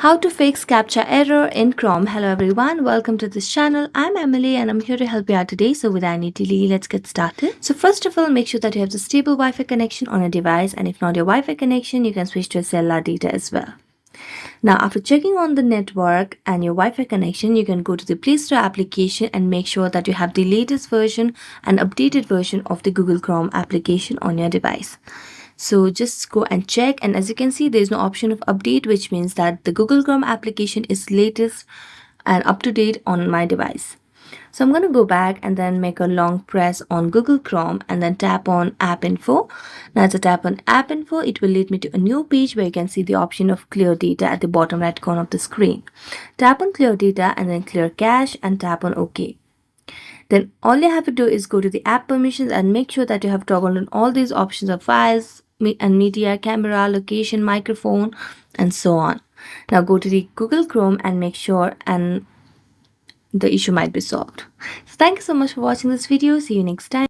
How to fix Captcha error in Chrome. Hello everyone, welcome to this channel. I'm Emily and I'm here to help you out today. So without any delay, let's get started. So first of all, make sure that you have the stable Wi-Fi connection on your device, and if not your Wi-Fi connection, you can switch to a cellular data as well. Now after checking on the network and your Wi-Fi connection, you can go to the Play Store application and make sure that you have the latest version and updated version of the Google Chrome application on your device. So just go and check, and as you can see, there is no option of update, which means that the Google Chrome application is latest and up to date on my device. So I'm going to go back and then make a long press on Google Chrome and then tap on App Info. Now as I tap on App Info, it will lead me to a new page where you can see the option of Clear Data at the bottom right corner of the screen. Tap on Clear Data and then Clear Cache and tap on OK. Then all you have to do is go to the app permissions and make sure that you have toggled on all these options of files and media, camera, location, microphone, and so on. Now go to the Google Chrome and make sure and the issue might be solved. So thank you so much for watching this video. See you next time.